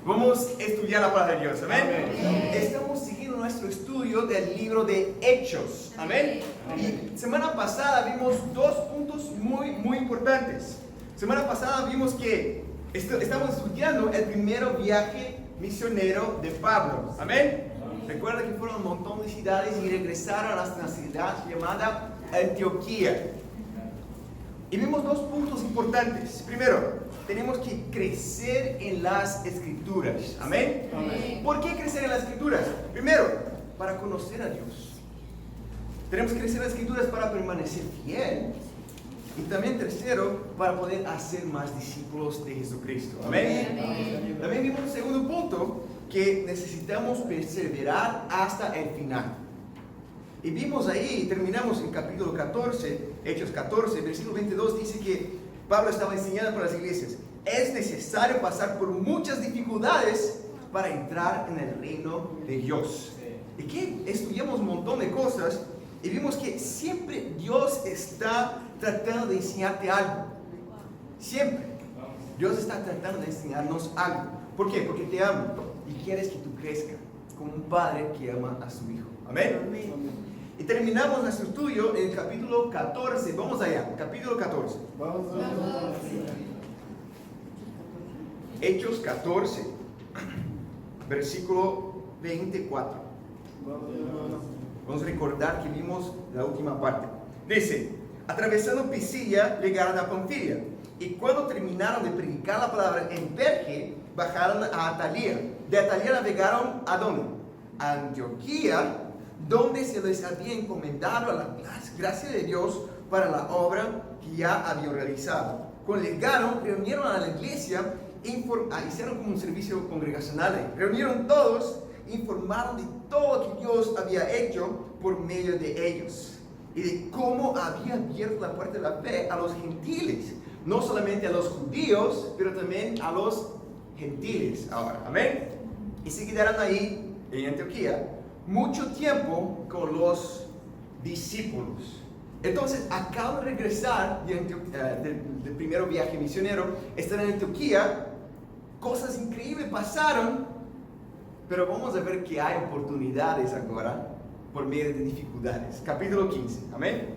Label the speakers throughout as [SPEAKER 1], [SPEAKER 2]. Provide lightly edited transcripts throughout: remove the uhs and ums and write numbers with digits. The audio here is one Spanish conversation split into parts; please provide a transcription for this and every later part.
[SPEAKER 1] Vamos a estudiar la palabra de Dios, amén.
[SPEAKER 2] Amén.
[SPEAKER 1] Estamos siguiendo nuestro estudio del libro de Hechos, amén. Y semana pasada vimos dos puntos muy importantes. Semana pasada vimos que estamos estudiando el primer viaje misionero de Pablo, amén. Recuerda que fueron un montón de ciudades y regresaron a la ciudad llamada Antioquía. Y vimos dos puntos importantes. Primero, tenemos que crecer en las Escrituras. ¿Amén?
[SPEAKER 2] Amén.
[SPEAKER 1] ¿Por qué crecer en las Escrituras? Primero, para conocer a Dios. Tenemos que crecer en las Escrituras para permanecer fiel. Y también tercero, para poder hacer más discípulos de Jesucristo. ¿Amén?
[SPEAKER 2] Amén.
[SPEAKER 1] También vimos un segundo punto, que necesitamos perseverar hasta el final. Y vimos ahí, terminamos en capítulo 14, Hechos 14, versículo 22, dice que Pablo estaba enseñando para las iglesias: es necesario pasar por muchas dificultades para entrar en el reino de Dios. Y que estudiamos un montón de cosas y vimos que siempre Dios está tratando de enseñarte algo. Siempre. Dios está tratando de enseñarnos algo. ¿Por qué? Porque te ama y quieres que tú crezcas como un padre que ama a su hijo. Amén.
[SPEAKER 2] Amén.
[SPEAKER 1] Y terminamos nuestro estudio en el capítulo 14. Vamos allá, capítulo 14.
[SPEAKER 2] Vamos a
[SPEAKER 1] Hechos 14, versículo 24. Vamos a recordar que vimos la última parte. Dice: atravesando Pisidia, llegaron a Panfilia. Y cuando terminaron de predicar la palabra en Perge, bajaron a Atalía. De Atalía navegaron ¿a dónde? A Antioquía, donde se les había encomendado a la gracia de Dios para la obra que ya había realizado. Cuando llegaron, reunieron a la iglesia, hicieron como un servicio congregacional. Reunieron todos, informaron de todo lo que Dios había hecho por medio de ellos y de cómo había abierto la puerta de la fe a los gentiles, no solamente a los judíos, pero también a los gentiles ahora. Amén. Y se quedaron ahí en Antioquía mucho tiempo con los discípulos. Entonces acaban de regresar del primer viaje misionero. Están en Antioquía. Cosas increíbles pasaron, pero vamos a ver que hay oportunidades ahora por medio de dificultades. Capítulo 15, amén.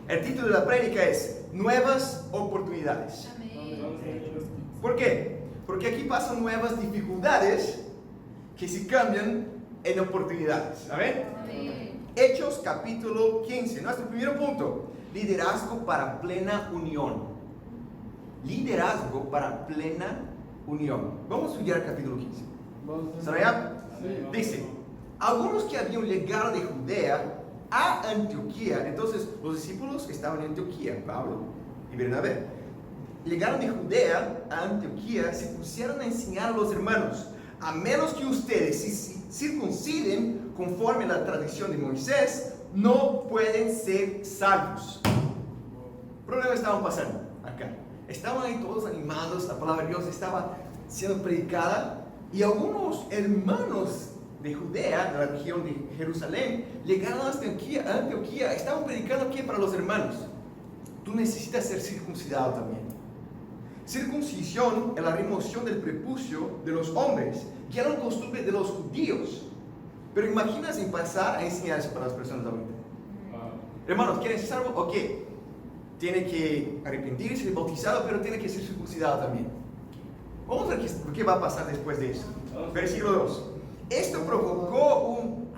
[SPEAKER 1] El título de la prédica es Nuevas Oportunidades. ¿Por qué? Porque aquí pasan nuevas dificultades que se cambian en oportunidades. ¿Amén? Hechos capítulo 15. Nuestro primer punto: liderazgo para plena unión. Liderazgo para plena unión. Vamos a estudiar el capítulo 15. ¿Saben ya? Dice: algunos que habían llegado de Judea a Antioquía. Entonces los discípulos estaban en Antioquía, Pablo y Bernabé. Llegaron de Judea a Antioquía, se pusieron a enseñar a los hermanos: a menos que ustedes se circunciden conforme a la tradición de Moisés, no pueden ser salvos. Problemas estaban pasando acá. Estaban ahí todos animados, la palabra de Dios estaba siendo predicada, y algunos hermanos de Judea, de la región de Jerusalén, llegaron a Antioquía, estaban predicando aquí para los hermanos: tú necesitas ser circuncidado también. Circuncisión es la remoción del prepucio de los hombres, que era una costumbre de los judíos. Pero imagínate pasar a enseñar eso para las personas ahorita. Hermanos, ¿quieren ser salvos? Ok, tiene que arrepentirse, bautizado, pero tiene que ser circuncidado también. Vamos a ver qué va a pasar después de eso. Versículo 2. Esto provocó un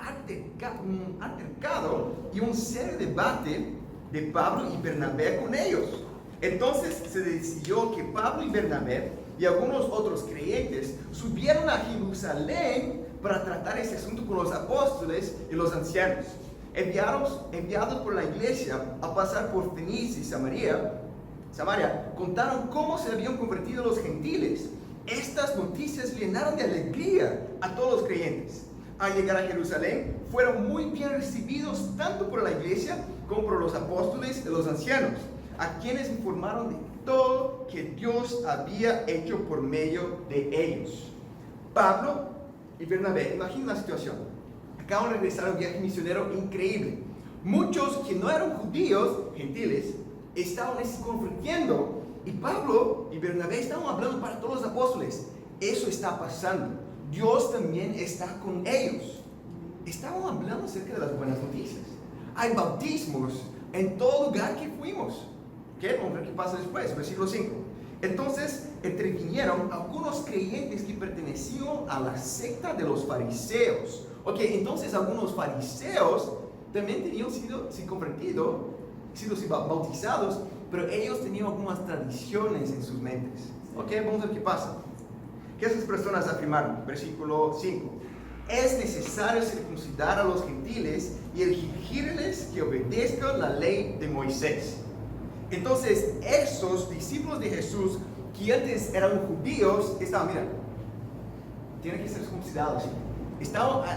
[SPEAKER 1] altercado y un serio debate de Pablo y Bernabé con ellos. Entonces se decidió que Pablo y Bernabé y algunos otros creyentes subieron a Jerusalén para tratar ese asunto con los apóstoles y los ancianos. Enviados por la iglesia a pasar por Fenicia y Samaria, contaron cómo se habían convertido los gentiles. Estas noticias llenaron de alegría a todos los creyentes. Al llegar a Jerusalén, fueron muy bien recibidos tanto por la iglesia como por los apóstoles y los ancianos, a quienes informaron de todo que Dios había hecho por medio de ellos. Pablo y Bernabé, imagina la situación. Acaban de regresar a un viaje misionero increíble. Muchos que no eran judíos, gentiles, estaban se convirtiendo. Y Pablo y Bernabé estaban hablando para todos los apóstoles. eso está pasando. Dios también está con ellos. Estamos hablando acerca de las buenas noticias. Hay bautismos en todo lugar que fuimos. ¿Qué? Vamos a ver qué pasa después, versículo 5. Entonces intervinieron algunos creyentes que pertenecían a la secta de los fariseos. Ok, entonces algunos fariseos también tenían sido bautizados, pero ellos tenían algunas tradiciones en sus mentes. Ok, vamos a ver qué pasa. ¿Qué esas personas afirmaron? Versículo 5. Es necesario circuncidar a los gentiles y exigirles que obedezcan la ley de Moisés. Entonces, esos discípulos de Jesús, que antes eran judíos, estaban, mira, tienen que ser circuncidados.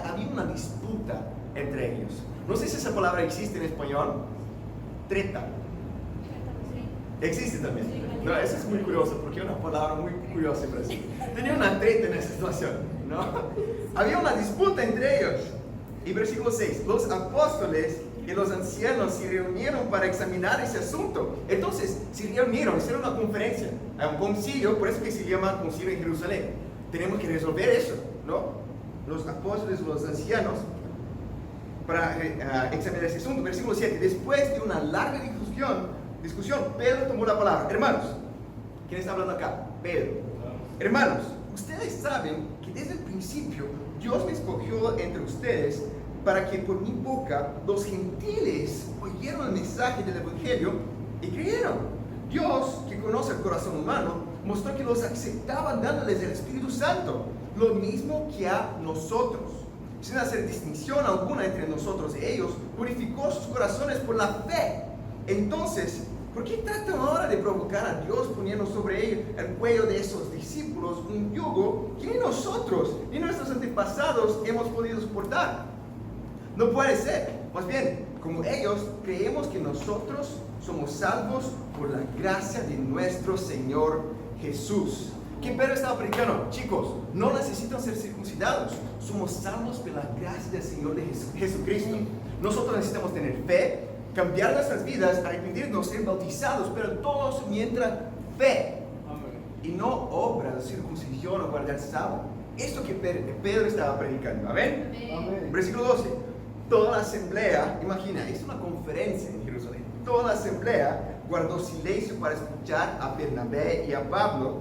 [SPEAKER 1] Había una disputa entre ellos. No sé si esa palabra existe en español. Treta. Existe también. No, eso es muy curioso, porque es una palabra muy curiosa en Brasil. Tenía una treta en esa situación, ¿no? Había una disputa entre ellos. Y versículo 6, los apóstoles y los ancianos se reunieron para examinar ese asunto. Entonces, se reunieron, hicieron una conferencia, un concilio, por eso que se llama concilio en Jerusalén. Tenemos que resolver eso, ¿no? Los apóstoles y los ancianos para examinar ese asunto. Versículo 7, después de una larga discusión, Pedro tomó la palabra. Hermanos, ¿quién está hablando acá? Pedro. Hermanos, ustedes saben que desde el principio Dios me escogió entre ustedes para que por mi boca los gentiles oyeron el mensaje del Evangelio y creyeron. Dios, que conoce el corazón humano, mostró que los aceptaban dándoles el Espíritu Santo, lo mismo que a nosotros. Sin hacer distinción alguna entre nosotros y ellos, purificó sus corazones por la fe. Entonces, ¿por qué tratan ahora de provocar a Dios poniendo sobre ellos el cuello de esos discípulos un yugo que ni nosotros ni nuestros antepasados hemos podido soportar? No puede ser. Más bien, como ellos, creemos que nosotros somos salvos por la gracia de nuestro Señor Jesús. ¿Qué Pedro estaba predicando? Chicos, no necesitan ser circuncidados. Somos salvos por la gracia del Señor de Jesucristo. Nosotros necesitamos tener fe, cambiar nuestras vidas, arrepentirnos, ser bautizados, pero todo eso mientras fe. Y no obras, circuncisión o guardar sábado. Esto que Pedro estaba predicando. ¿Amén? Amén. Versículo 12. Toda la asamblea, imagina, es una conferencia en Jerusalén. Toda la asamblea guardó silencio para escuchar a Bernabé y a Pablo,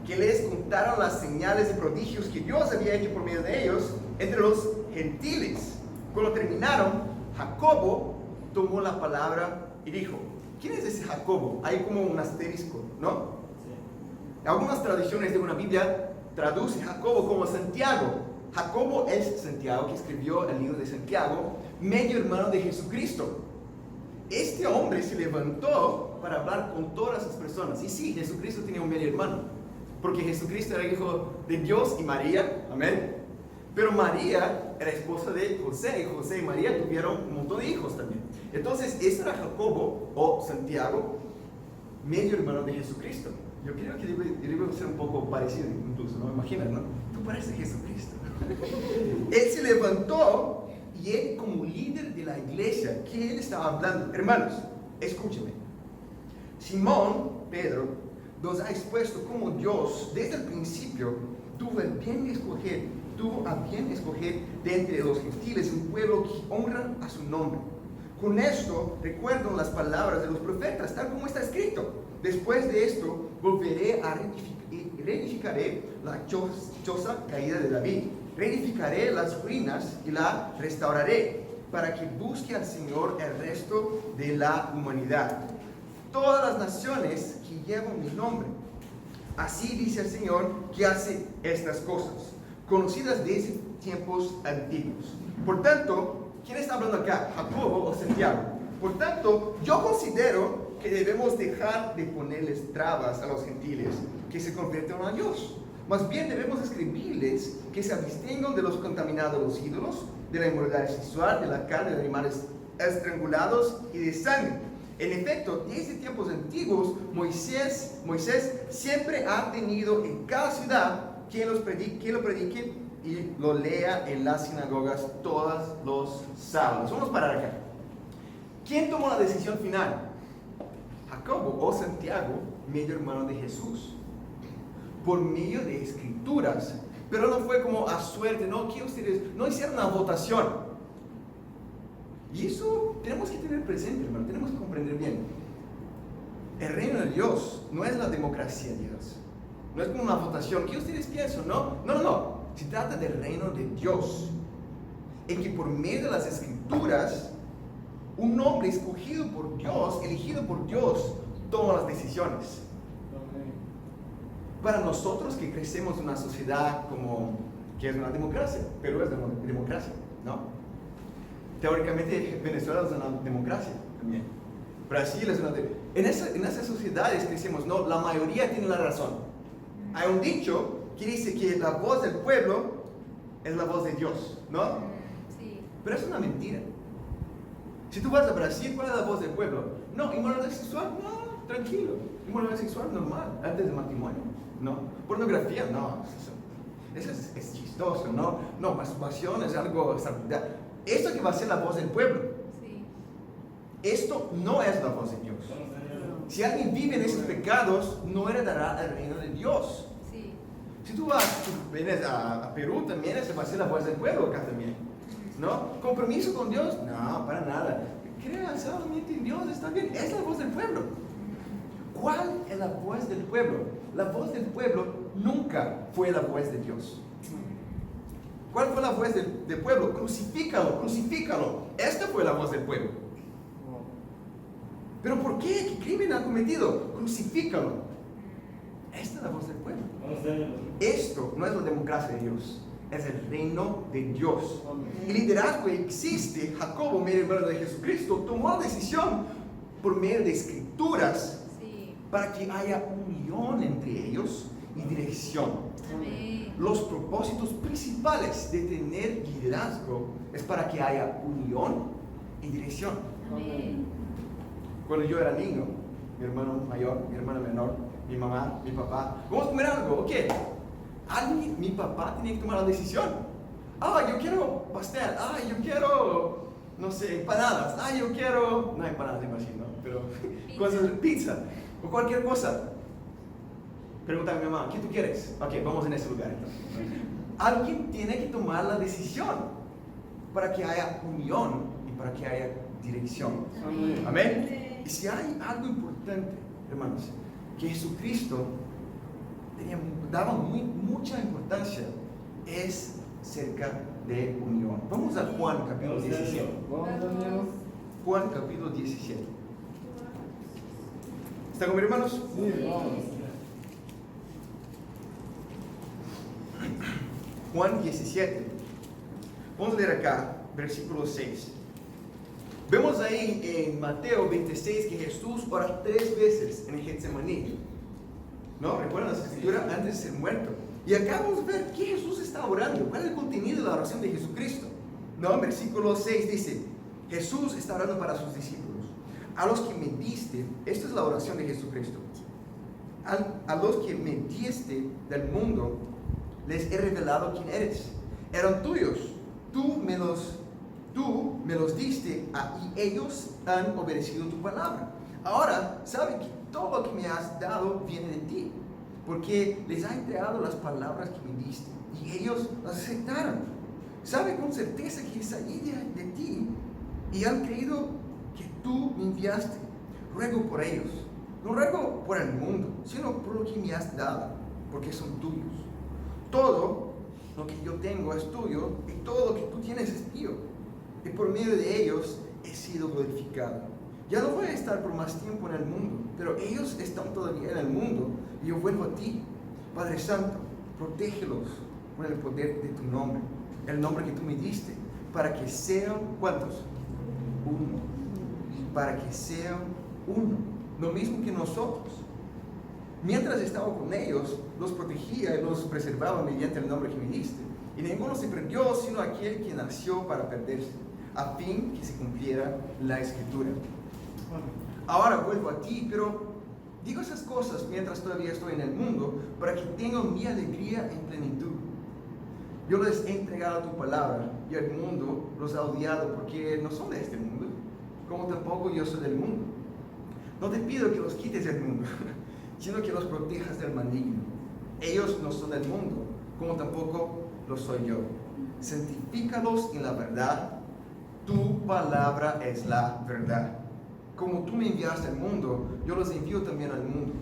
[SPEAKER 1] que les contaron las señales y prodigios que Dios había hecho por medio de ellos entre los gentiles. Cuando terminaron, Jacobo tomó la palabra y dijo, ¿quién es ese Jacobo? Hay como un asterisco, ¿no? Sí. Algunas traducciones de una Biblia traducen Jacobo como Santiago. Jacobo es Santiago, que escribió el libro de Santiago, medio hermano de Jesucristo. Este hombre se levantó para hablar con todas las personas. Y sí, Jesucristo tenía un medio hermano, porque Jesucristo era hijo de Dios y María, amén. Pero María era esposa de José, y José y María tuvieron un montón de hijos también. Entonces, ese era Jacobo, o Santiago, medio hermano de Jesucristo. Yo creo que debe ser un poco parecido, incluso, ¿no? Imaginas, ¿no? Tú pareces Jesucristo. Él se levantó y él, como líder de la iglesia, que él estaba hablando. Hermanos, escúchenme. Simón, Pedro, nos ha expuesto cómo Dios, desde el principio, tuvo a bien escoger de entre los gentiles un pueblo que honra a su nombre. Con esto recuerdo las palabras de los profetas, tal como está escrito. Después de esto, volveré a reedificaré la choza caída de David. Reedificaré las ruinas y la restauraré, para que busque al Señor el resto de la humanidad. Todas las naciones que llevan mi nombre. Así dice el Señor, que hace estas cosas, conocidas desde tiempos antiguos. Por tanto, ¿quién está hablando acá? ¿Jacobo o Santiago? Por tanto, yo considero que debemos dejar de ponerles trabas a los gentiles que se convierten a Dios. Más bien debemos escribirles que se abstengan de los contaminados los ídolos, de la inmoralidad sexual, de la carne de animales estrangulados y de sangre. En efecto, desde tiempos antiguos, Moisés siempre ha tenido en cada ciudad quien lo predique y lo lea en las sinagogas todos los sábados. Vamos a parar acá. ¿Quién tomó la decisión final? Jacobo o Santiago, medio hermano de Jesús. por medio de escrituras. Pero no fue como a suerte, no, que ustedes no hicieron una votación. Y eso tenemos que tener presente, hermano, tenemos que comprender bien. El reino de Dios no es la democracia de Dios. No es como una votación. ¿Qué ustedes piensan? No. Se trata del reino de Dios. En que por medio de las escrituras, un hombre escogido por Dios, elegido por Dios, toma las decisiones. Para nosotros que crecemos en una sociedad como que es una democracia, pero es una democracia, ¿no? Teóricamente Venezuela es una democracia también. Brasil es una democracia. En esas sociedades crecemos, no, la mayoría tiene la razón. Hay un dicho que dice que la voz del pueblo es la voz de Dios, ¿no?
[SPEAKER 2] Sí.
[SPEAKER 1] Pero es una mentira. Si tú vas a Brasil, ¿cuál es la voz del pueblo? No, inmoralidad sexual, no, tranquilo. Inmoralidad sexual normal, antes del matrimonio, ¿no? Pornografía, no. Eso es chistoso, ¿no? No, masturbación es algo. Esto que va a ser la voz del pueblo.
[SPEAKER 2] Sí.
[SPEAKER 1] Esto no es la voz de Dios. Si alguien vive en esos pecados, no heredará el reino de Dios.
[SPEAKER 2] Sí.
[SPEAKER 1] Si tú vienes a Perú, también esa va a ser la voz del pueblo acá también. ¿No? ¿Compromiso con Dios? No, para nada. Crea solamente en Dios, está bien. Es la voz del pueblo. ¿Cuál es la voz del pueblo? La voz del pueblo nunca fue la voz de Dios. ¿Cuál fue la voz del pueblo? Crucifícalo, crucifícalo. Esta fue la voz del pueblo. ¿Pero por qué? ¿Qué crimen ha cometido? Crucifícalo. Esta es la voz del pueblo. Esto no es la democracia de Dios. Es el reino de Dios. El liderazgo existe. Jacobo, medio hermano de Jesucristo, tomó la decisión por medio de escrituras para que haya unión entre ellos y dirección.
[SPEAKER 2] Amén.
[SPEAKER 1] Los propósitos principales de tener liderazgo es para que haya unión y dirección.
[SPEAKER 2] Amén.
[SPEAKER 1] Cuando yo era niño, mi hermano mayor, mi hermana menor, mi mamá, mi papá, vamos a comer algo, ok. Mi papá tenía que tomar la decisión. Yo quiero pastel. Yo quiero, no sé, empanadas. Yo quiero, no empanadas, imagino, pero pizza o cualquier cosa. Pregúntame a mi mamá, ¿qué tú quieres? Ok, vamos en ese lugar entonces. Alguien tiene que tomar la decisión para que haya unión y para que haya dirección.
[SPEAKER 2] Amén.
[SPEAKER 1] Amén. Y si hay algo importante, hermanos, que Jesucristo daba mucha importancia, es cerca de unión. Vamos a Juan capítulo 17. Juan capítulo 17. ¿Están conmigo, hermanos?
[SPEAKER 3] Sí, vamos.
[SPEAKER 1] Juan 17. Vamos a leer acá, versículo 6. Vemos ahí en Mateo 26 que Jesús ora 3 veces en el Getsemaní. ¿No? ¿Recuerdan la escritura? Antes de ser muerto. Y acá vamos a ver qué Jesús está orando. ¿Cuál es el contenido de la oración de Jesucristo? No, en versículo 6 dice, Jesús está orando para sus discípulos. A los que me diste, esta es la oración de Jesucristo. A los que me diste del mundo, les he revelado quién eres. Eran tuyos. Tú me los diste y ellos han obedecido tu palabra. Ahora saben que todo lo que me has dado viene de ti, porque les ha entregado las palabras que me diste y ellos las aceptaron. Saben con certeza que salí de ti y han creído que tú me enviaste. Ruego por ellos. No ruego por el mundo, sino por lo que me has dado, porque son tuyos. Todo lo que yo tengo es tuyo y todo lo que tú tienes es mío. Y por medio de ellos he sido glorificado. Ya no voy a estar por más tiempo en el mundo, pero ellos están todavía en el mundo y yo vuelvo a ti. Padre Santo, protégelos con el poder de tu nombre, el nombre que tú me diste, para que sean, ¿cuántos? Uno. Para que sean uno, lo mismo que nosotros. Mientras estaba con ellos, los protegía y los preservaba mediante el nombre que me diste. Y ninguno se perdió, sino aquel que nació para perderse, a fin que se cumpliera la escritura. Ahora vuelvo a ti, pero digo esas cosas mientras todavía estoy en el mundo, para que tengan mi alegría en plenitud. Yo les he entregado tu palabra, y el mundo los ha odiado porque no son de este mundo, como tampoco yo soy del mundo. No te pido que los quites del mundo, sino que los protejas del maligno. Ellos no son del mundo, como tampoco lo soy yo. Santifícalos en la verdad. Tu palabra es la verdad. Como tú me enviaste al mundo, yo los envío también al mundo.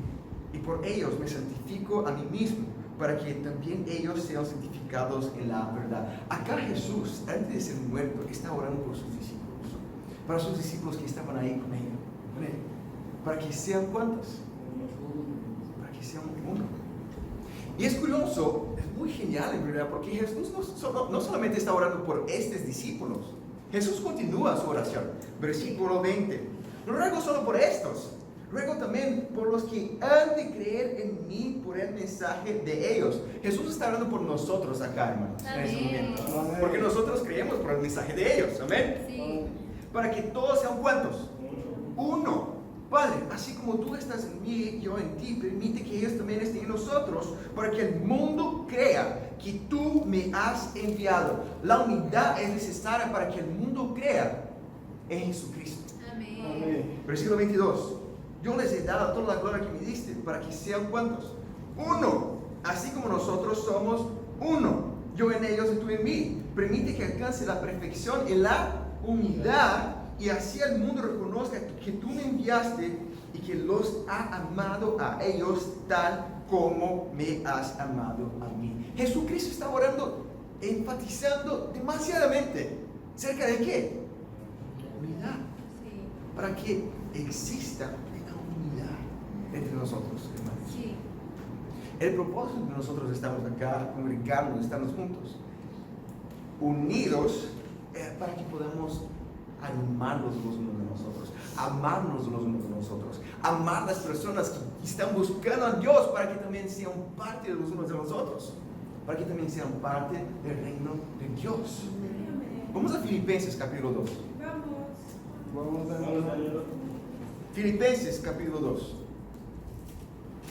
[SPEAKER 1] Y por ellos me santifico a mí mismo, para que también ellos sean santificados en la verdad. Acá Jesús, antes de ser muerto, está orando por sus discípulos. Para sus discípulos que estaban ahí con él. Para que sean ¿cuántos? Para que sean uno. Y es curioso, es muy genial en realidad, porque Jesús no solamente está orando por estos discípulos. Jesús continúa su oración. Versículo 20. No ruego solo por estos, ruego también por los que han de creer en mí por el mensaje de ellos. Jesús está hablando por nosotros acá, hermanos, en este momento. Porque nosotros creemos por el mensaje de ellos, amén.
[SPEAKER 2] Sí.
[SPEAKER 1] Para que todos sean ¿cuántos? Uno. Padre, así como tú estás en mí, yo en ti, permite que ellos también estén en nosotros, para que el mundo crea que tú me has enviado. La unidad es necesaria para que el mundo crea en Jesucristo.
[SPEAKER 2] Amén.
[SPEAKER 1] Versículo 22. Yo les he dado toda la gloria que me diste, para que sean ¿cuántos? Uno. Así como nosotros somos uno. Yo en ellos y tú en mí. Permite que alcance la perfección en la unidad, y así el mundo reconozca que tú me enviaste y que los ha amado a ellos tal como me has amado a mí. Jesucristo está orando, enfatizando demasiadamente. ¿Cerca de qué? Unidad.
[SPEAKER 2] Sí.
[SPEAKER 1] Para que exista una unidad entre nosotros, hermanos.
[SPEAKER 2] Sí.
[SPEAKER 1] El propósito de nosotros estamos acá, congregarnos, estamos juntos, unidos, para que podamos animarnos los unos de nosotros, amarnos los unos de nosotros, amar a las personas que están buscando a Dios, para que también sean parte de los unos de nosotros, para que también sean parte del reino de Dios. Vamos a Filipenses capítulo 2. Filipenses capítulo 2.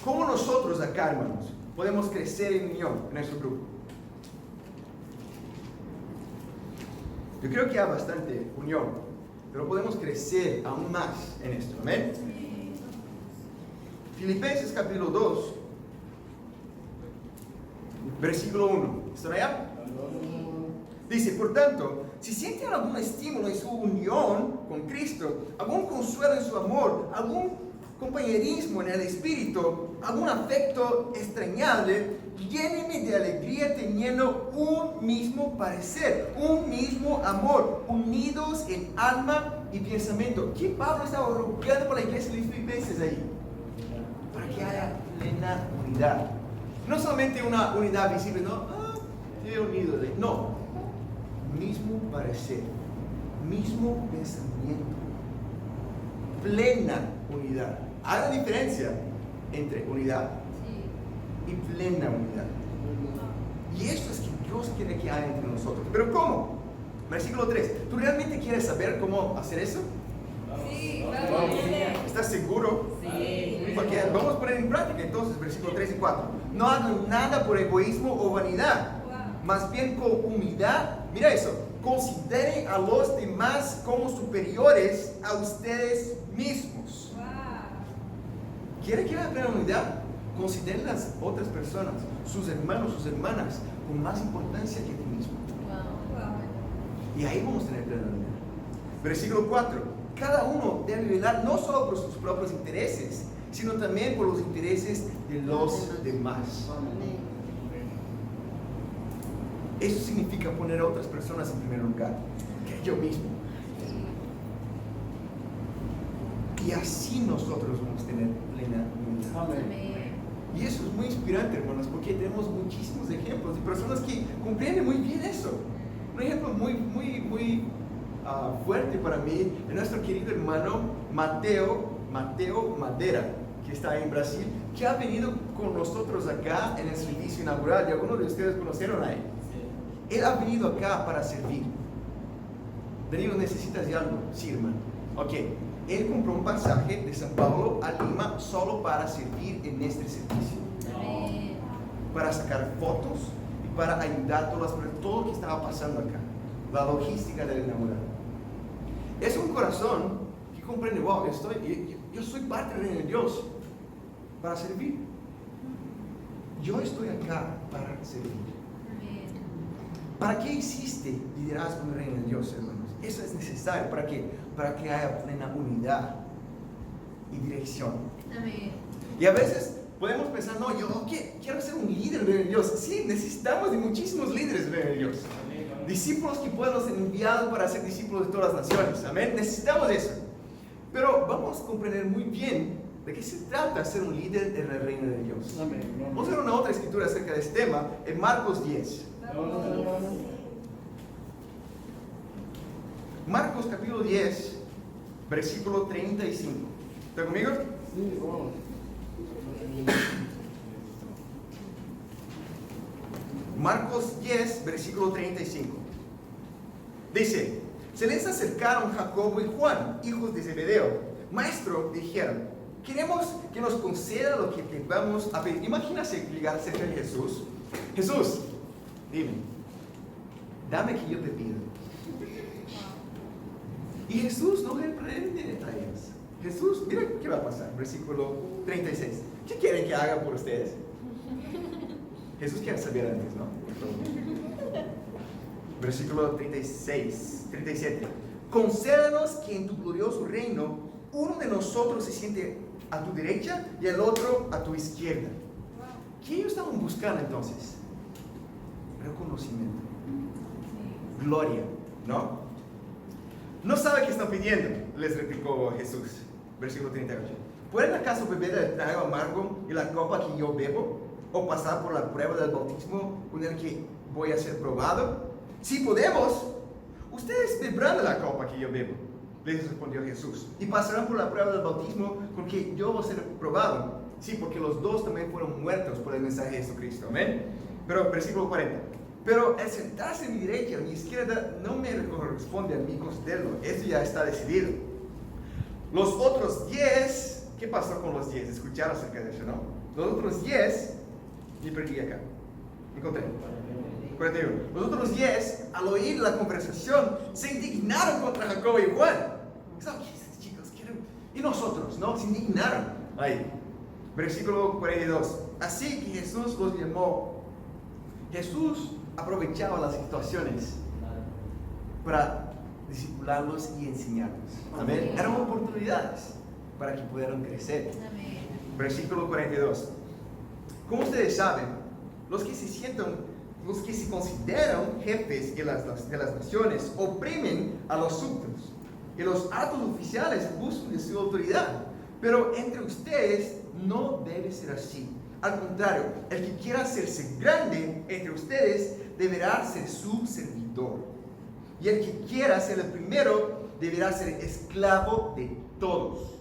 [SPEAKER 1] ¿Cómo nosotros acá, hermanos, podemos crecer en unión en nuestro grupo? Yo creo que hay bastante unión, pero podemos crecer aún más en esto. ¿Amén? Filipenses capítulo 2, versículo 1. ¿Están allá? Dice, por tanto, si sienten algún estímulo en su unión con Cristo, algún consuelo en su amor, algún compañerismo en el espíritu, algún afecto extrañable, llénenme de alegría teniendo un mismo parecer, un mismo amor, unidos en alma y pensamiento. ¿Qué Pablo estaba rogando por la iglesia de Filipenses ahí? Para que haya plena unidad. No solamente una unidad visible, no, estoy unido. No, mismo parecer, mismo pensamiento, plena unidad. Hay una diferencia entre unidad y plena unidad. Y esto es que Dios quiere que haya entre nosotros. ¿Pero cómo? Versículo 3. ¿Tú realmente quieres saber cómo hacer eso?
[SPEAKER 2] Sí, vamos.
[SPEAKER 1] ¿Estás seguro?
[SPEAKER 2] Sí.
[SPEAKER 1] Porque vamos a poner en práctica entonces, versículo 3 y 4. No hagan nada por egoísmo o vanidad, más bien con humildad. Mira eso. Consideren a los demás como superiores a ustedes mismos. ¿Quiere que haya plena unidad? Consideren las otras personas, sus hermanos, sus hermanas, con más importancia que ti mismo. Y ahí vamos a tener plena unidad. Versículo 4. Cada uno debe velar no solo por sus propios intereses, sino también por los intereses de los demás. Eso significa poner a otras personas en primer lugar que yo mismo. Y así nosotros vamos a tener plena unidad.
[SPEAKER 2] Amén.
[SPEAKER 1] Y eso es muy inspirante, hermanos, porque tenemos muchísimos ejemplos de personas que comprenden muy bien eso. Un ejemplo muy fuerte para mí es nuestro querido hermano Mateo Madera, que está en Brasil, que ha venido con nosotros acá en el servicio inaugural, y algunos de ustedes conocieron a él. Él ha venido acá para servir. Danilo, ¿necesitas de algo? Sí, hermano. Ok. Él compró un pasaje de San Paulo a Lima solo para servir en este servicio.
[SPEAKER 2] Amén.
[SPEAKER 1] Para sacar fotos y para ayudar a todas las personas, todo lo que estaba pasando acá. La logística del inaugural. Es un corazón que comprende, wow, yo soy parte del reino de Dios para servir. yo estoy acá para servir.
[SPEAKER 2] Amén.
[SPEAKER 1] ¿Para qué existe liderazgo en el reino de Dios, hermanos? Eso es necesario. ¿Para qué? Para que haya plena unidad y dirección.
[SPEAKER 2] Amén.
[SPEAKER 1] Y a veces podemos pensar, no, yo quiero ser un líder en el reino de Dios. Sí, necesitamos de muchísimos líderes en el reino de Dios. Discípulos que puedan ser enviados para ser discípulos de todas las naciones. Amén. Necesitamos eso. Pero vamos a comprender muy bien de qué se trata ser un líder en el reino de Dios.
[SPEAKER 3] Amén.
[SPEAKER 1] Vamos a ver una otra escritura acerca de este tema en Marcos 10. Marcos capítulo 10, versículo 35. ¿Está conmigo?
[SPEAKER 3] Sí, vamos.
[SPEAKER 1] Marcos 10, versículo 35. Dice, se les acercaron Jacobo y Juan, hijos de Zebedeo. Maestro, dijeron, queremos que nos conceda lo que te vamos a pedir. Imagínate llegar cerca de Jesús. Jesús, dime, dame que yo te pido. Y Jesús no reprende detalles. Jesús, mira qué va a pasar. Versículo 36. ¿Qué quieren que haga por ustedes? Jesús quiere saber antes, ¿no? Versículo 37. Concédanos que en tu glorioso reino uno de nosotros se siente a tu derecha y el otro a tu izquierda. ¿Qué ellos estaban buscando entonces? Reconocimiento, gloria, ¿no? No sabe qué están pidiendo, les replicó Jesús. Versículo 38. ¿Pueden acaso beber el trago amargo y la copa que yo bebo? ¿O pasar por la prueba del bautismo con el que voy a ser probado? Si podemos, ustedes beberán de la copa que yo bebo, les respondió Jesús, y pasarán por la prueba del bautismo con que yo voy a ser probado. Sí, porque los dos también fueron muertos por el mensaje de Jesucristo. Amén. Pero versículo 40. Pero el sentarse a mi derecha, a mi izquierda, no me corresponde a mí concederlo. Eso ya está decidido. Los otros 10, ¿qué pasó con los 10? Escucharon acerca de eso, ¿no? Los otros 10, me perdí acá. Encontré. 41. Los otros 10, al oír la conversación, se indignaron contra Jacobo y Juan. ¿Qué estos chicos quieren? Y nosotros, ¿no? Se indignaron. Ahí. Versículo 42. Así que Jesús los llamó. Jesús aprovechaba las situaciones para discipularlos y enseñarlos. Amén. Eran oportunidades para que pudieran crecer.
[SPEAKER 2] Amén.
[SPEAKER 1] Versículo 42. Como ustedes saben, los que se consideran jefes de las naciones oprimen a los súbditos y los altos oficiales abusan de su autoridad. Pero entre ustedes no debe ser así. Al contrario, el que quiera hacerse grande entre ustedes deberá ser su servidor. Y el que quiera ser el primero deberá ser esclavo de todos.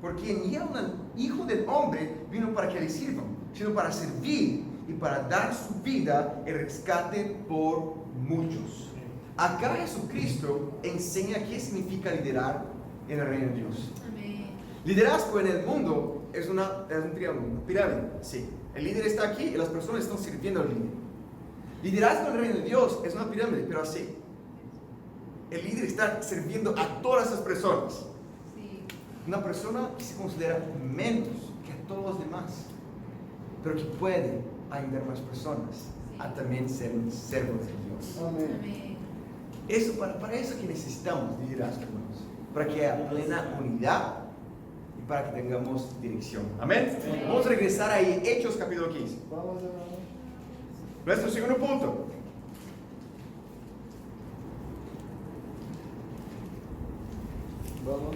[SPEAKER 1] Porque ni aun el Hijo del Hombre vino para que le sirvan, sino para servir y para dar su vida en rescate por muchos. Acá Jesucristo enseña qué significa liderar en el reino de Dios.
[SPEAKER 2] Amén.
[SPEAKER 1] Liderazgo en el mundo es un triángulo, una pirámide. Sí, el líder está aquí y las personas están sirviendo al líder. Liderazgo en el reino de Dios es una pirámide, pero así. El líder está sirviendo a todas esas personas.
[SPEAKER 2] Sí.
[SPEAKER 1] Una persona que se considera menos que a todos los demás, pero que puede ayudar a más personas a también ser servos de Dios.
[SPEAKER 3] Amén.
[SPEAKER 2] Amén.
[SPEAKER 1] Eso, para eso que necesitamos liderazgo, hermanos. Para que haya plena unidad y para que tengamos dirección. Amén.
[SPEAKER 2] Amén.
[SPEAKER 1] Vamos a regresar ahí, Hechos capítulo 15.
[SPEAKER 3] Vamos, hermano.
[SPEAKER 1] Nuestro segundo punto.
[SPEAKER 3] Vamos.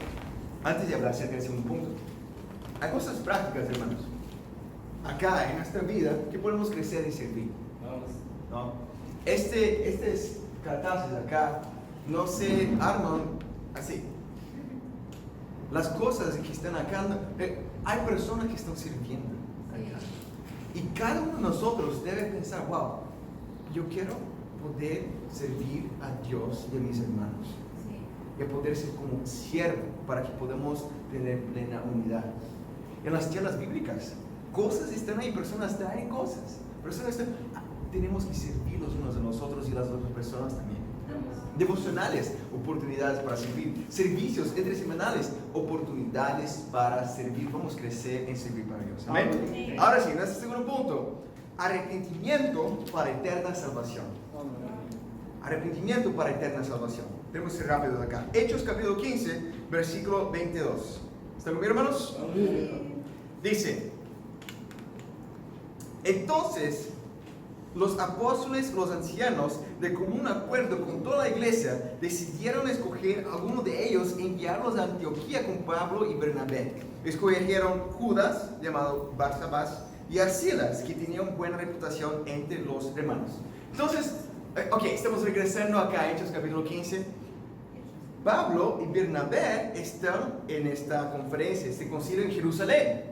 [SPEAKER 1] Antes de hablar acerca del segundo punto, hay cosas prácticas, hermanos. Acá en nuestra vida, que podemos crecer y servir. ¿No? Estos cartazes acá no se arman así. Las cosas que están acá, hay personas que están sirviendo acá. Y cada uno de nosotros debe pensar, wow, yo quiero poder servir a Dios y a mis hermanos.
[SPEAKER 2] Sí.
[SPEAKER 1] Y a poder ser como siervo para que podamos tener plena unidad. En las charlas bíblicas, cosas están ahí, personas traen cosas. Tenemos que servir los unos a los otros y las otras personas también. Devocionales, oportunidades para servir. Servicios entresemanales, oportunidades para servir. Vamos a crecer en servir para Dios. Amén.
[SPEAKER 2] Amén.
[SPEAKER 1] Ahora sí, nuestro segundo punto. Arrepentimiento para eterna salvación. Arrepentimiento para eterna salvación. Tenemos que ser rápidos acá. Hechos capítulo 15, versículo 22. ¿Están conmigo, hermanos? Dice: entonces los apóstoles, los ancianos, de común acuerdo con toda la iglesia, decidieron escoger a alguno de ellos e enviarlos a Antioquía con Pablo y Bernabé. Escogieron Judas, llamado Barsabás, y a Silas, que tenían buena reputación entre los hermanos. Entonces, estamos regresando acá a Hechos capítulo 15. Pablo y Bernabé están en esta conferencia, este concilio en Jerusalén.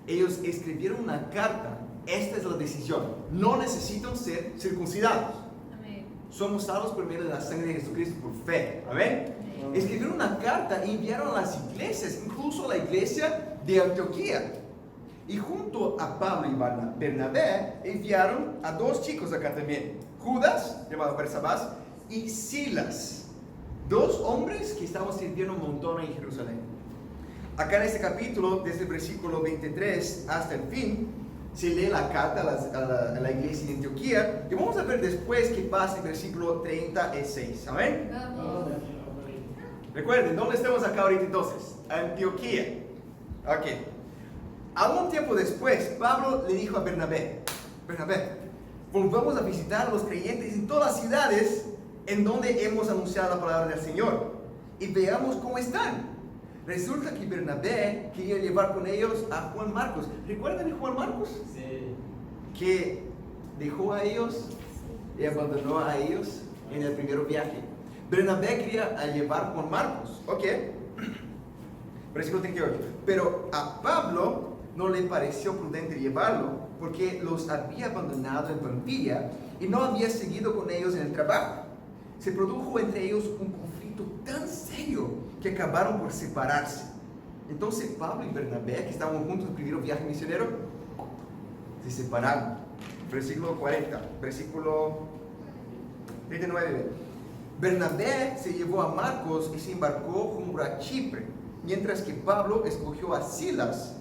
[SPEAKER 1] Ellos escribieron una carta. Esta es la decisión. No necesitan ser circuncidados.
[SPEAKER 2] Amén.
[SPEAKER 1] Somos salvos por medio de la sangre de Jesucristo por fe. Amén.
[SPEAKER 2] Amén.
[SPEAKER 1] Escribieron una carta e enviaron a las iglesias, incluso a la iglesia de Antioquía. Y junto a Pablo y Bernabé enviaron a dos chicos acá también. Judas, llamado Barsabás, y Silas. Dos hombres que estaban sirviendo un montón en Jerusalén. Acá en este capítulo, desde el versículo 23 hasta el fin, se lee la carta a la iglesia de Antioquía. Y vamos a ver después qué pasa en el versículo 36. ¿Amén?
[SPEAKER 2] Vamos.
[SPEAKER 1] Recuerden, ¿dónde estamos acá ahorita entonces? Antioquía. Ok. Algún tiempo después, Pablo le dijo a Bernabé, volvamos a visitar a los creyentes en todas las ciudades en donde hemos anunciado la palabra del Señor y veamos cómo están. Resulta que Bernabé quería llevar con ellos a Juan Marcos. ¿Recuerdan a Juan Marcos?
[SPEAKER 3] Sí.
[SPEAKER 1] Que dejó a ellos y abandonó a ellos en el primer viaje. Bernabé quería llevar a Juan Marcos. Ok. Versículo 38. Pero a Pablo no le pareció prudente llevarlo porque los había abandonado en Pampilla y no había seguido con ellos en el trabajo. Se produjo entre ellos un conflicto tan serio que acabaron por separarse. Entonces Pablo y Bernabé, que estaban juntos en el primer viaje misionero, se separaron. Versículo 40, versículo 39. Bernabé se llevó a Marcos y se embarcó rumbo a Chipre, mientras que Pablo escogió a Silas.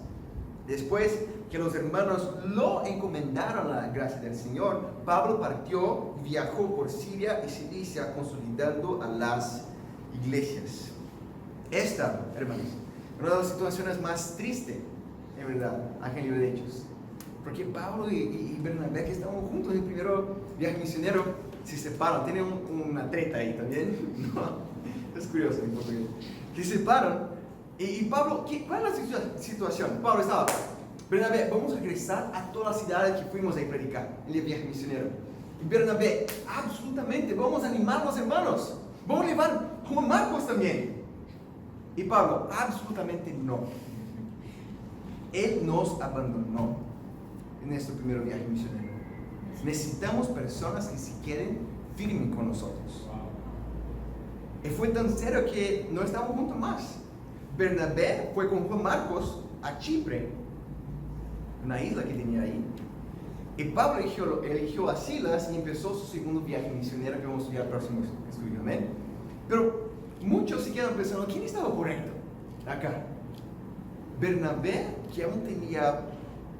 [SPEAKER 1] Después que los hermanos lo encomendaron a la gracia del Señor, Pablo partió y viajó por Siria y Cilicia, consolidando a las iglesias. Esta, hermanos, es una de las situaciones más tristes, en verdad, aquí en el libro de Hechos. Porque Pablo y Bernabé, que estaban juntos en el primer viaje misionero, se separan. Tienen una treta ahí también. No, es curioso en portugués. Se separan. Y Pablo, ¿cuál es la situación? Pablo estaba, Bernabé, vamos a regresar a todas las ciudades que fuimos a predicar en el viaje misionero. Y Bernabé, absolutamente, vamos a animar a los hermanos. Vamos a llevar a Juan Marcos también. Y Pablo, absolutamente no. Él nos abandonó en nuestro primer viaje misionero. Necesitamos personas que se queden firmes con nosotros. Y fue tan serio que no estábamos juntos más. Bernabé fue con Juan Marcos a Chipre, una isla que tenía ahí. Y Pablo eligió a Silas y empezó su segundo viaje misionero que vamos a estudiar el próximo estudio. Amén. Pero muchos se quedan pensando, ¿quién estaba correcto acá? Bernabé, que aún tenía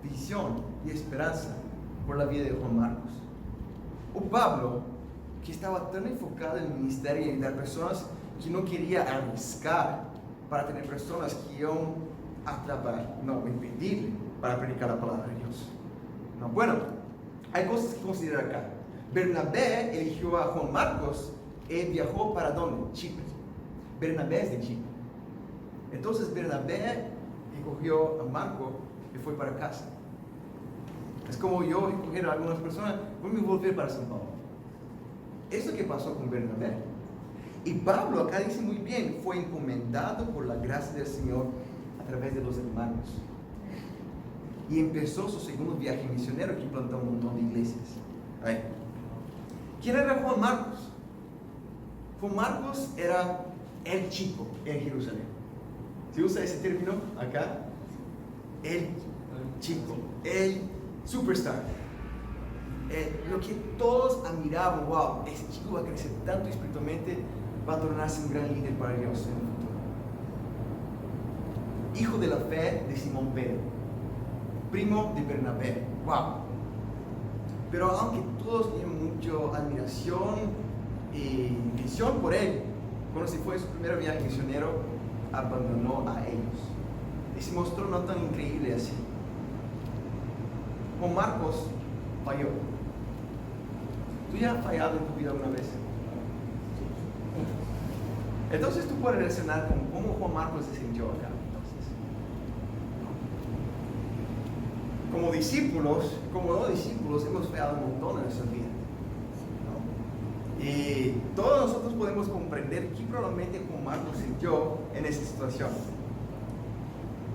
[SPEAKER 1] visión y esperanza por la vida de Juan Marcos. O Pablo, que estaba tan enfocado en el ministerio y en dar personas que no quería arriesgar para tener personas que iban a atrapar, no, impedirle para predicar la palabra de Dios. No, bueno, hay cosas que considerar acá. Bernabé eligió a Juan Marcos y viajó para ¿dónde? Chipre. Bernabé es de Chipre. Entonces Bernabé cogió a Marco y fue para casa. Es como yo escoger a algunas personas, voy a volver para São Paulo. Eso que pasó con Bernabé. Y Pablo acá dice muy bien, fue encomendado por la gracia del Señor a través de los hermanos. Y empezó su segundo viaje misionero que plantó un montón de iglesias. Ahí. ¿Quién era Juan Marcos? Juan Marcos era el chico en Jerusalén. ¿Se usa ese término acá? El chico, el superstar. lo que todos admiraban, wow, ese chico va a crecer tanto espiritualmente, va a tornarse un gran líder para Dios en el futuro. Hijo de la fe de Simón Pedro, primo de Bernabé, wow. Pero aunque todos tenían mucha admiración y visión por él, cuando se fue a su primer viaje misionero, abandonó a ellos y se mostró no tan increíble así. Juan Marcos falló. ¿Tú ya has fallado en tu vida una vez? Entonces tú puedes relacionar con cómo Juan Marcos se sintió acá. Como discípulos, como no discípulos, hemos fallado un montón en nuestra vida, ¿no? Y todos nosotros podemos comprender qué probablemente Juan Marcos sintió en esa situación.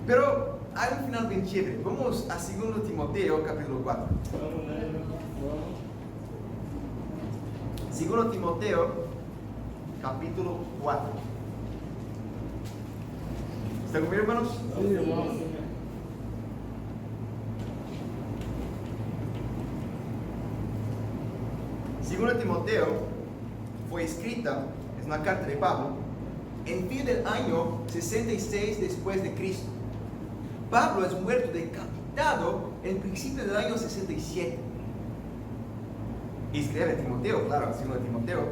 [SPEAKER 1] Pero hay un final bien chévere. Vamos a 2 Timoteo, capítulo 4. 2 Timoteo, capítulo 4. ¿Están conmigo, hermanos?
[SPEAKER 3] Sí, hermano.
[SPEAKER 1] 2 Timoteo fue escrita, es una carta de Pablo, en fin del año 66 después de Cristo. Pablo es muerto decapitado en principio del año 67. Y escribe a Timoteo, claro, 2 Timoteo.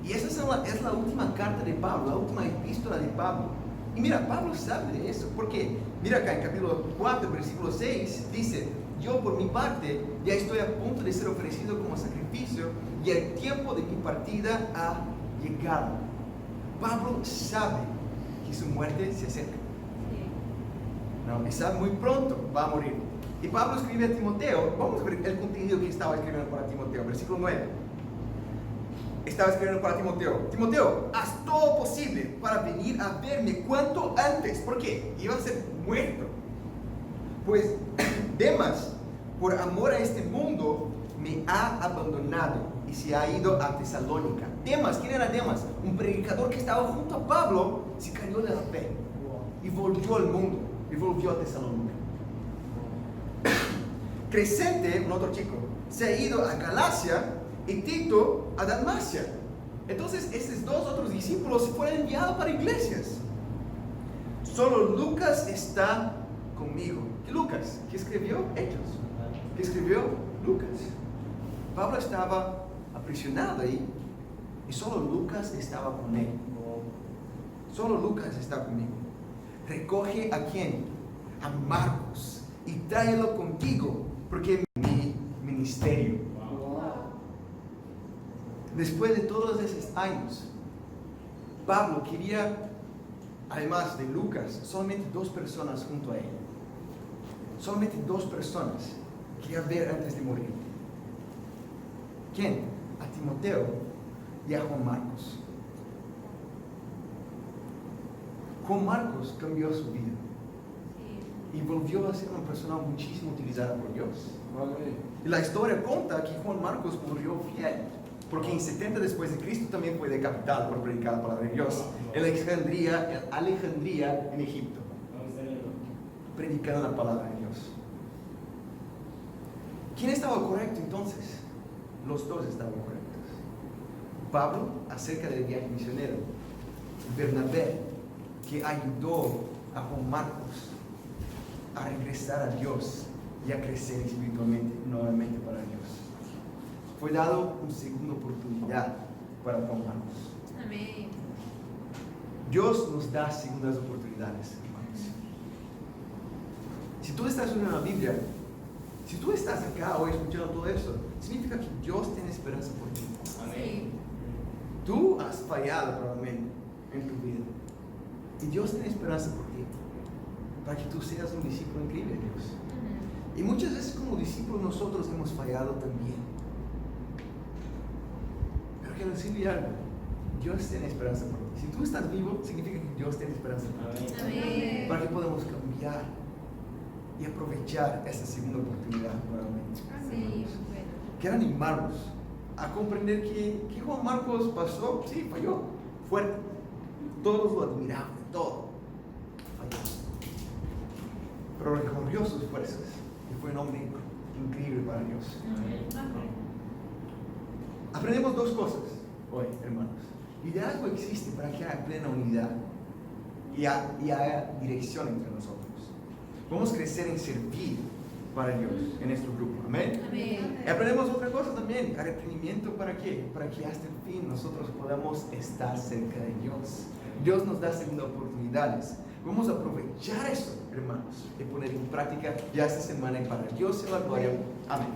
[SPEAKER 1] Y esa es la última carta de Pablo, la última epístola de Pablo. Y mira, Pablo sabe de eso, porque mira acá en capítulo 4, versículo 6, dice: yo por mi parte ya estoy a punto de ser ofrecido como sacrificio y el tiempo de mi partida ha llegado. Pablo sabe que su muerte se acerca. No, y sabe muy pronto va a morir. Y Pablo escribe a Timoteo, vamos a ver el contenido que estaba escribiendo para Timoteo, versículo 9. Estaba escribiendo para Timoteo: Timoteo, haz todo posible para venir a verme cuanto antes. ¿Por qué? Iba a ser muerto. Pues Demas, por amor a este mundo, me ha abandonado y se ha ido a Tesalónica. Demas, ¿quién era Demas? Un predicador que estaba junto a Pablo, se cayó de la fe y volvió al mundo, y volvió a Tesalónica. Crescente, un otro chico, se ha ido a Galacia y Tito a Dalmacia. Entonces, estos dos otros discípulos fueron enviados para iglesias. Solo Lucas está conmigo. ¿Qué Lucas? ¿Qué escribió Hechos? ¿Qué escribió Lucas? Pablo estaba aprisionado ahí y solo Lucas estaba con él. Solo Lucas está conmigo. Recoge a quién? A Marcos y tráelo contigo, porque es mi ministerio. Después de todos esos años, Pablo quería, además de Lucas, solamente 2 personas junto a él. Solamente 2 personas quería ver antes de morir. ¿Quién? A Timoteo y a Juan Marcos. Juan Marcos cambió su vida y volvió a ser una persona muchísimo utilizada por Dios. Y la historia cuenta que Juan Marcos murió fiel, porque en 70 después de Cristo también fue decapitado por predicar la palabra de Dios en Alejandría, en Egipto, predicando la palabra de Dios. ¿Quién estaba correcto entonces? Los dos estaban correctos. Pablo, acerca del viaje misionero; Bernabé, que ayudó a Juan Marcos a regresar a Dios y a crecer espiritualmente nuevamente para Dios. Fue dado una segunda oportunidad para Juan Marcos.
[SPEAKER 2] Amén.
[SPEAKER 1] Dios nos da segundas oportunidades, hermanos. Si tú estás leyendo la Biblia, si tú estás acá hoy escuchando todo eso, significa que Dios tiene esperanza por ti.
[SPEAKER 2] Sí.
[SPEAKER 1] Tú has fallado probablemente en tu vida y Dios tiene esperanza por ti, para que tú seas un discípulo increíble de Dios. Y muchas veces como discípulos nosotros hemos fallado también. Pero quiero decirle algo: Dios tiene esperanza por ti. Si tú estás vivo, significa que Dios tiene esperanza por ti.
[SPEAKER 2] Amén.
[SPEAKER 1] Para que podamos cambiar y aprovechar esta segunda oportunidad nuevamente.
[SPEAKER 2] Sí, bueno.
[SPEAKER 1] Quiero animarnos a comprender que Juan Marcos pasó, sí, falló, fuerte. Todos lo admiraban, todo. Falló. Pero recogió sus fuerzas y fue un hombre increíble para Dios.
[SPEAKER 2] Amén.
[SPEAKER 1] Aprendemos dos cosas hoy, hermanos. Liderazgo existe para que haya plena unidad y haya dirección entre nosotros. Vamos a crecer en servir para Dios en nuestro grupo. Amén.
[SPEAKER 2] Amén.
[SPEAKER 1] Y aprendemos otra cosa también, arrepentimiento. ¿Para qué? Para que hasta el fin nosotros podamos estar cerca de Dios. Dios nos da segundas oportunidades. Vamos a aprovechar eso, hermanos, y poner en práctica ya esta semana y para Dios sea la gloria. Amén.